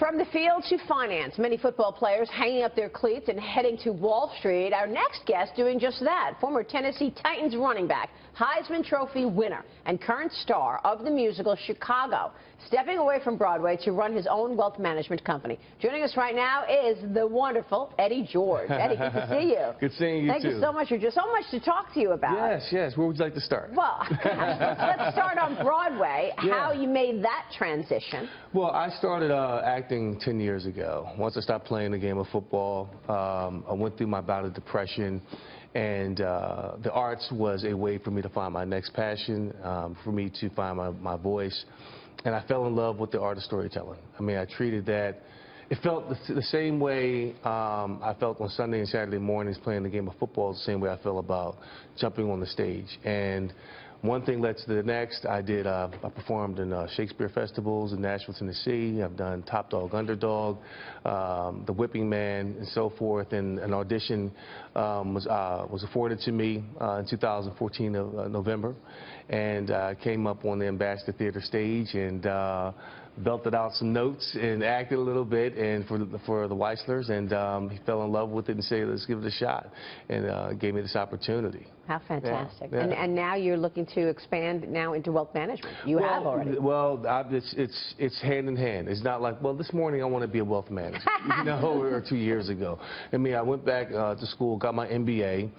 From the field to finance, many football players hanging up their cleats and heading to Wall Street. Our next guest doing just that, former Tennessee Titans running back, Heisman Trophy winner, and current star of the musical Chicago, stepping away from Broadway to run his own wealth management company. Joining us right now is the wonderful Eddie George. Eddie, good to see you. Good seeing you, Thank you so much. There's so much to talk to you about. Yes, yes. Where would you like to start? Well, let's start on Broadway, how you made that transition. Well, I started acting 10 years ago. Once I stopped playing the game of football, I went through my bout of depression, and the arts was a way for me to find my next passion, for me to find my voice, and I fell in love with the art of storytelling. I mean, I treated that, it felt the same way I felt on Sunday and Saturday mornings playing the game of football, the same way I feel about jumping on the stage. And one thing led to the next. I performed in Shakespeare festivals in Nashville, Tennessee. I've done Top Dog, Underdog, The Whipping Man, and so forth. And an audition was afforded to me in 2014 of November, and I came up on the Ambassador Theater stage and belted out some notes and acted a little bit, and for the Weislers, and he fell in love with it and said, let's give it a shot, and gave me this opportunity. How fantastic. Yeah. And now you're looking to expand now into wealth management. You have already. Well, it's hand in hand. It's not like, well, this morning I want to be a wealth manager, you know, or 2 years ago. I mean, I went back to school, got my MBA,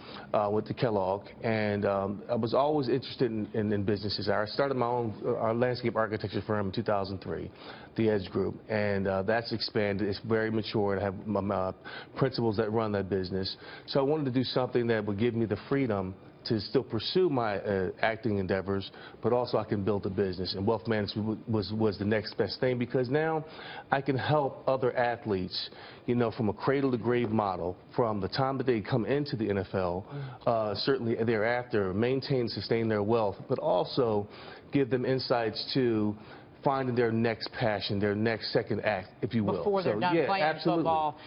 went to Kellogg, and I was always interested in businesses. I started my own landscape architecture firm in 2003, the Edge Group, and that's expanded. It's very mature. I have my principals that run that business. So I wanted to do something that would give me the freedom to still pursue my acting endeavors, but also I can build a business. And wealth management was the next best thing, because now I can help other athletes, you know, from a cradle to grave model, from the time that they come into the NFL, certainly thereafter, maintain and sustain their wealth, but also give them insights to finding their next passion, their next second act, if you will. Before they're done playing football.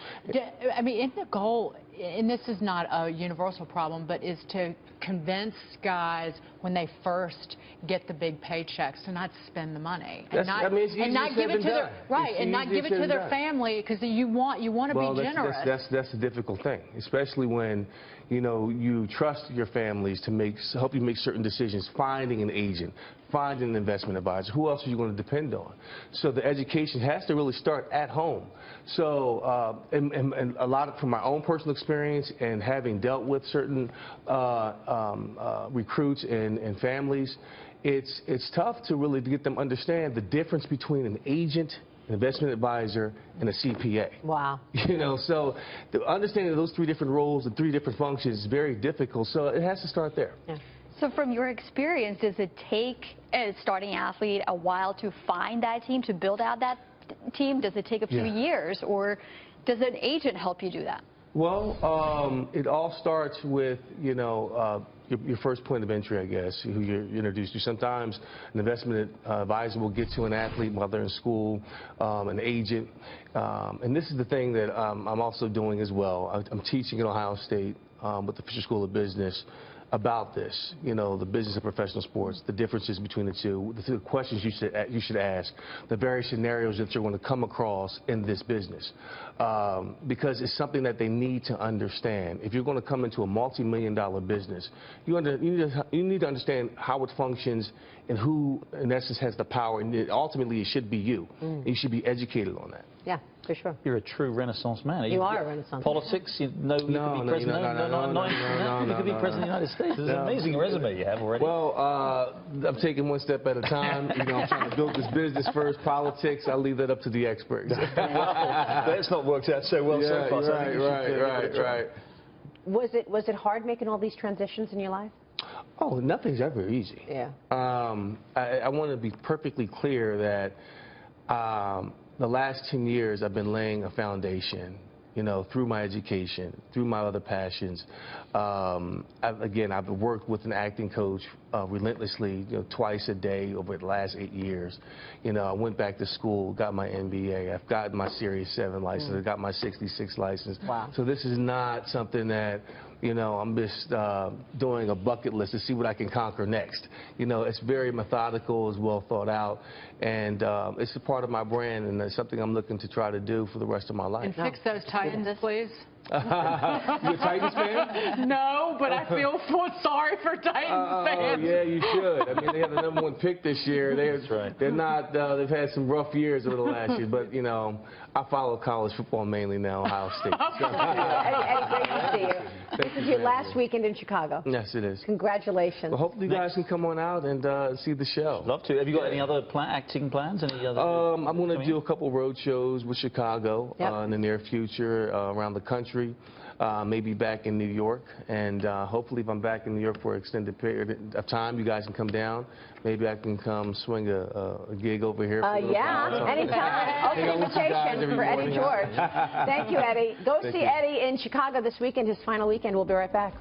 I mean, isn't the goal, and this is not a universal problem, but is to convince guys when they first get the big paychecks to not spend the money and not give it to their and not give it to their family, because you want to be generous. That's the difficult thing, especially when you trust your families to help you make certain decisions, finding an agent, finding an investment advisor. Who else are you going to depend on? So the education has to really start at home. So and a lot from my own personal experience and having dealt with certain recruits and families, it's tough to really get them understand the difference between an agent, an investment advisor, and a CPA. Wow. So the understanding of those three different roles and three different functions is very difficult. So it has to start there. Yeah. So from your experience, does it take a starting athlete a while to find that team, to build out that team? Does it take a few years, or does an agent help you do that? Well, it all starts with, your first point of entry, I guess, who you're introduced to. Sometimes an investment advisor will get to an athlete while they're in school, an agent. And this is the thing that I'm also doing as well. I'm teaching at Ohio State with the Fisher School of Business about this, the business of professional sports, the differences between the two, the questions you should ask, the various scenarios that you're going to come across in this business, because it's something that they need to understand. If you're going to come into a multi-million-dollar business, you need to understand how it functions and who, in essence, has the power, and ultimately it should be you. And you should be educated on that. Yeah, for sure. You're a true Renaissance man. You are a Renaissance Politics, you could be president. You could be president of the United States. It's an amazing resume you have already. Well, I'm taking one step at a time. I'm trying to build this business first. Politics, I'll leave that up to the experts. Well, that's not worked out so well so far. Right. Was it hard making all these transitions in your life? Oh, nothing's ever easy. Yeah. I want to be perfectly clear that the last 10 years I've been laying a foundation, through my education, through my other passions. I've worked with an acting coach relentlessly, twice a day over the last 8 years. I went back to school, got my MBA, I've gotten my Series 7 license, I've got my 66 license. Wow. So this is not something that you know, I'm just doing a bucket list to see what I can conquer next. You know, it's very methodical, it's well thought out, and it's a part of my brand, and it's something I'm looking to try to do for the rest of my life. And fix those Titans, please. You a Titans fan? No, but I feel sorry for Titans fans. Yeah, you should. I mean, they had the #1 pick this year. That's right. They're not. They've had some rough years over the last year, but you know, I follow college football mainly now, Ohio State. Eddie, great to see you. This is your last weekend in Chicago. Yes, it is. Congratulations. Well, hopefully you guys can come on out and see the show. Love to. Have you got any other acting plans? Any other? I'm going to do a couple road shows with Chicago in the near future around the country. Maybe back in New York, and hopefully if I'm back in New York for an extended period of time, you guys can come down. Maybe I can come swing a gig over here. Yeah, anytime. Open invitation for Eddie George. Thank you, Eddie. Go see Eddie in Chicago this weekend, his final weekend. We'll be right back.